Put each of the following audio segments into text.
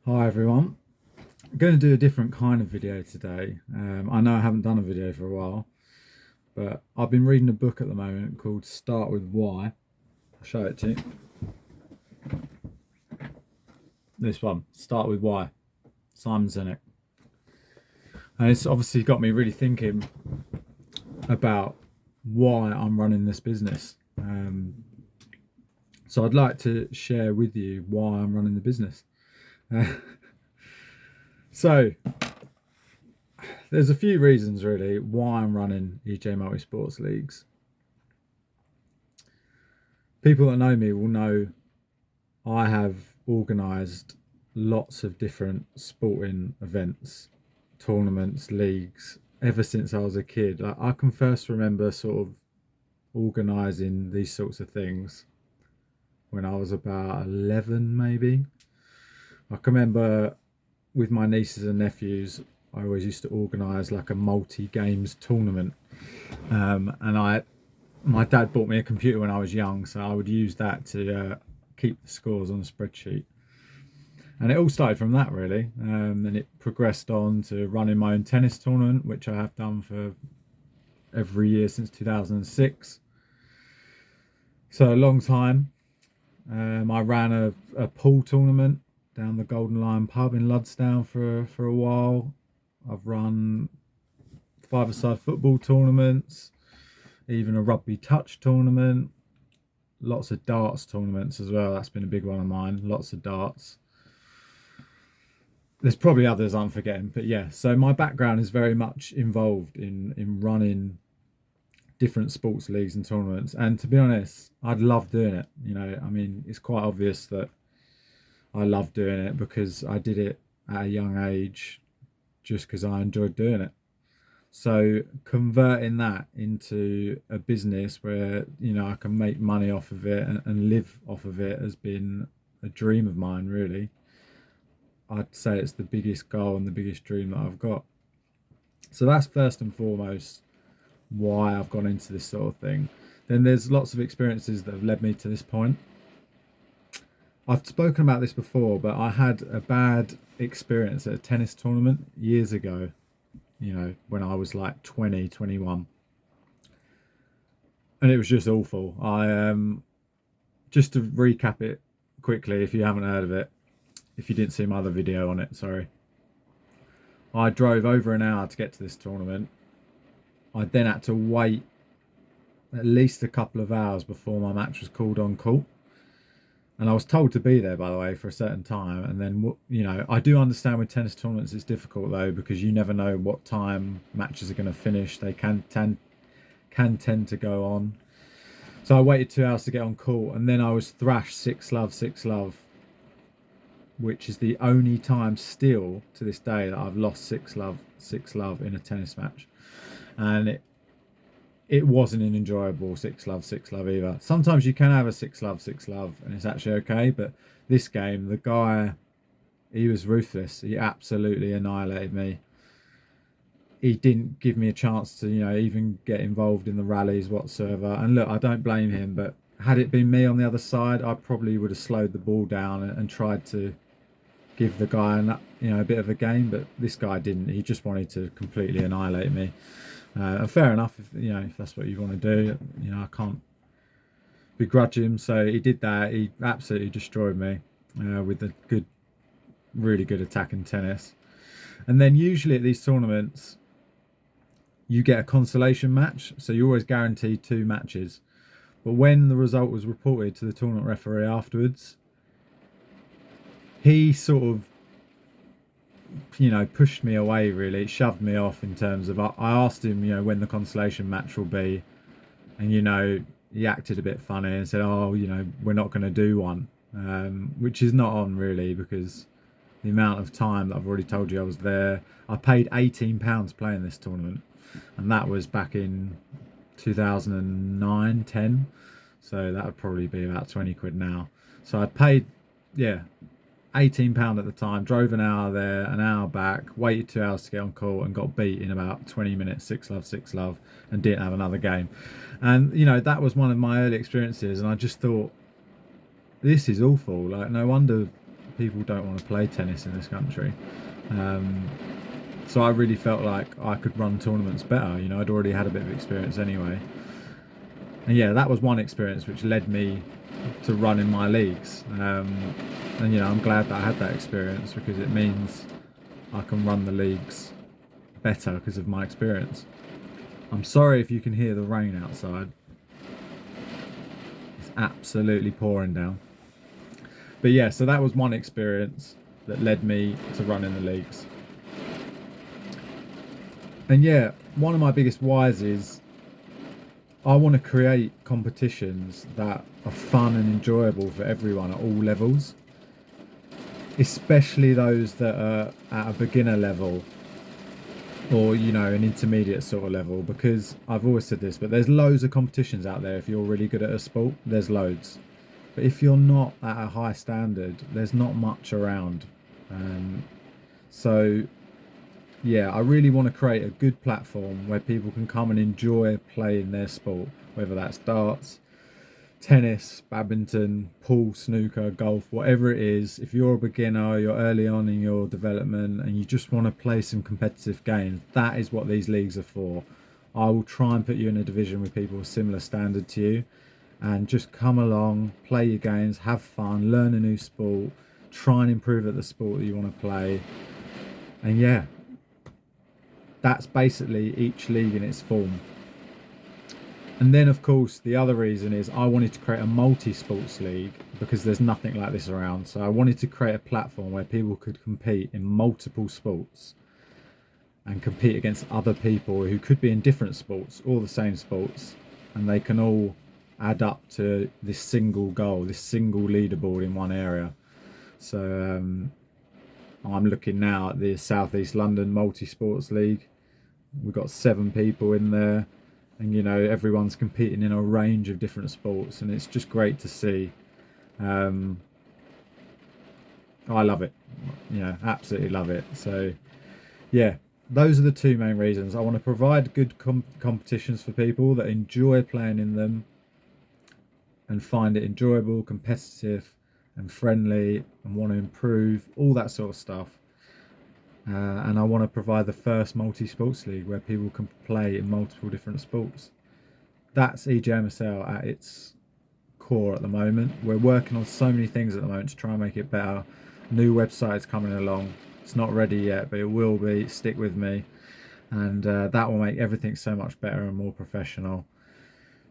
Hi everyone. I'm going to do a different kind of video today. I know I haven't done a video for a while, but I've been reading a book at the moment called Start With Why. I'll show it to you. This one, Start With Why, Simon Sinek. And it's obviously got me really thinking about why I'm running this business. So I'd like to share with you why I'm running the business. So there's a few reasons really why I'm running EJ Multisports Leagues. People that know me will know I have organised lots of different sporting events, tournaments, leagues ever since I was a kid. I can first remember sort of organising these sorts of things when I was about 11 maybe. I can remember with my nieces and nephews I always used to organise like a multi-games tournament, and my dad bought me a computer when I was young, so I would use that to keep the scores on a spreadsheet. And it all started from that really. Then it progressed on to running my own tennis tournament, which I have done for every year since 2006. So a long time. I ran a pool tournament down the Golden Lion pub in Ludstown for a while. I've run five-a-side football tournaments, even a rugby touch tournament, lots of darts tournaments as well. That's been a big one of mine. Lots of darts. There's probably others I'm forgetting, but yeah. So my background is very much involved in running different sports leagues and tournaments. And to be honest, I'd love doing it. I mean, it's quite obvious that I love doing it because I did it at a young age just because I enjoyed doing it. So converting that into a business where I can make money off of it and live off of it has been a dream of mine really. I'd say it's the biggest goal and the biggest dream that I've got. So that's first and foremost why I've gone into this sort of thing. Then there's lots of experiences that have led me to this point. I've spoken about this before, but I had a bad experience at a tennis tournament years ago, when I was like 20, 21. And it was just awful. Just to recap it quickly, if you haven't heard of it, if you didn't see my other video on it, sorry. I drove over an hour to get to this tournament. I then had to wait at least a couple of hours before my match was called on court. And I was told to be there, by the way, for a certain time. And then, I do understand with tennis tournaments it's difficult though, because you never know what time matches are going to finish. They can tend to go on. So I waited 2 hours to get on court, and then I was thrashed 6-love, 6-love, which is the only time still to this day that I've lost 6-love, 6-love in a tennis match. And it wasn't an enjoyable 6-love, 6-love either. Sometimes you can have a 6-love, 6-love and it's actually okay, but this game, the guy, he was ruthless. He absolutely annihilated me. He didn't give me a chance to, even get involved in the rallies whatsoever. And look, I don't blame him, but had it been me on the other side, I probably would have slowed the ball down and tried to give the guy a bit of a game, but this guy didn't. He just wanted to completely annihilate me. Fair enough, if that's what you want to do. I can't begrudge him. So he did that. He absolutely destroyed me with a really good attack in tennis. And then usually at these tournaments, you get a consolation match, so you're always guaranteed 2 matches. But when the result was reported to the tournament referee afterwards, he sort of pushed me away really. It shoved me off in terms of I asked him when the consolation match will be, and he acted a bit funny and said, oh, we're not going to do one, which is not on really, because the amount of time that I've already told you I was there. I paid £18 playing this tournament, and that was back in 2009, 10, so that would probably be about 20 quid now. So I paid £18 at the time, drove an hour there, an hour back, waited 2 hours to get on court, and got beat in about 20 minutes, 6-love, 6-love, and didn't have another game. And that was one of my early experiences, and I just thought, this is awful. Like, no wonder people don't want to play tennis in this country. So I really felt like I could run tournaments better. You know, I'd already had a bit of experience anyway. And yeah, that was one experience which led me to run in my leagues. And you know, I'm glad that I had that experience, because it means I can run the leagues better because of my experience. I'm sorry if you can hear the rain outside. It's absolutely pouring down. But yeah, so that was one experience that led me to running the leagues. And yeah, one of my biggest whys is I want to create competitions that are fun and enjoyable for everyone at all levels, especially those that are at a beginner level, or you know, an intermediate sort of level, because I've always said this, but there's loads of competitions out there. If you're really good at a sport, there's loads, but if you're not at a high standard, there's not much around. So yeah, I really want to create a good platform where people can come and enjoy playing their sport, whether that's darts, tennis, badminton, pool, snooker, golf, whatever it is. If you're a beginner, you're early on in your development and you just want to play some competitive games, that is what these leagues are for. I will try and put you in a division with people of similar standard to you, and just come along, play your games, have fun, learn a new sport, try and improve at the sport that you want to play. And yeah, that's basically each league in its form. And then, of course, the other reason is I wanted to create a multi-sports league, because there's nothing like this around. So I wanted to create a platform where people could compete in multiple sports and compete against other people who could be in different sports or the same sports, and they can all add up to this single goal, this single leaderboard in one area. So I'm looking now at the South East London Multi-Sports League. We've got 7 people in there, and you know, everyone's competing in a range of different sports, and it's just great to see. I love it, you know, absolutely love it. So yeah, those are the 2 main reasons. I want to provide good competitions for people that enjoy playing in them and find it enjoyable, competitive and friendly, and want to improve, all that sort of stuff. And I want to provide the first multi-sports league where people can play in multiple different sports. That's EJMSL at its core at the moment. We're working on so many things at the moment to try and make it better. New website's coming along. It's not ready yet, but it will be. Stick with me. And that will make everything so much better and more professional.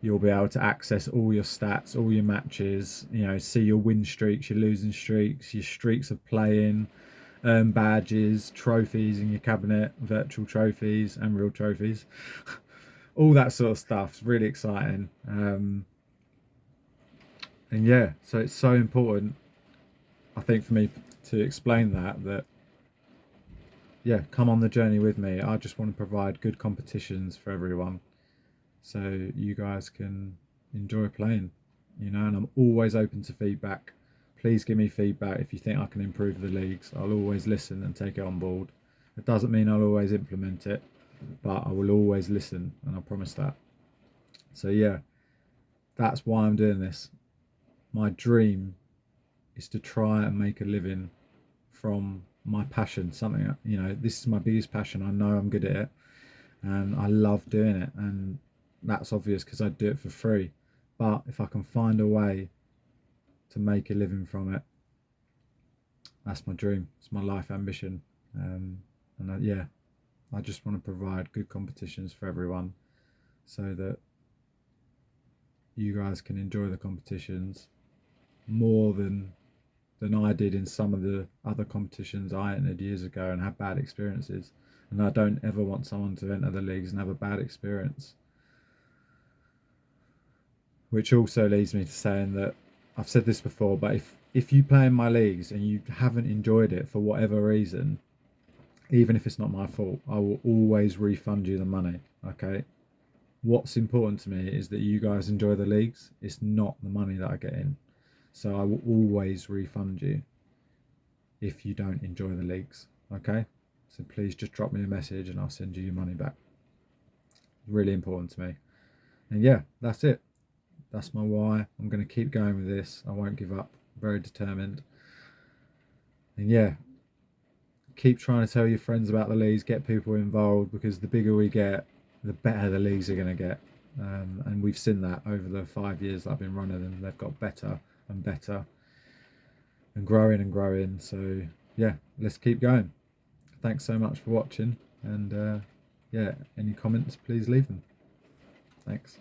You'll be able to access all your stats, all your matches, you know, see your win streaks, your losing streaks, your streaks of playing, earn badges, trophies in your cabinet, virtual trophies and real trophies. All that sort of stuff. It's really exciting. And yeah, so it's so important, I think, for me to explain that yeah, come on the journey with me. I just want to provide good competitions for everyone, so you guys can enjoy playing, you know. And I'm always open to feedback. Please give me feedback if you think I can improve the leagues. I'll always listen and take it on board. It doesn't mean I'll always implement it, but I will always listen, and I promise that. So yeah, that's why I'm doing this. My dream is to try and make a living from my passion, something, you know, this is my biggest passion. I know I'm good at it and I love doing it, and that's obvious because I do it for free. But if I can find a way to make a living from it, that's my dream. It's my life ambition. Yeah, I just want to provide good competitions for everyone, so that you guys can enjoy the competitions more than I did in some of the other competitions I entered years ago and had bad experiences. And I don't ever want someone to enter the leagues and have a bad experience. Which also leads me to saying that, I've said this before, but if you play in my leagues and you haven't enjoyed it for whatever reason, even if it's not my fault, I will always refund you the money, okay? What's important to me is that you guys enjoy the leagues. It's not the money that I get in. So I will always refund you if you don't enjoy the leagues, okay? So please just drop me a message and I'll send you your money back. It's really important to me. And yeah, that's it. That's my why. I'm going to keep going with this. I won't give up. I'm very determined. And yeah, keep trying to tell your friends about the leagues, get people involved, because the bigger we get, the better the leagues are going to get. And we've seen that over the 5 years that I've been running them. They've got better and better and growing and growing. So yeah, let's keep going. Thanks so much for watching. And yeah, any comments, please leave them. Thanks.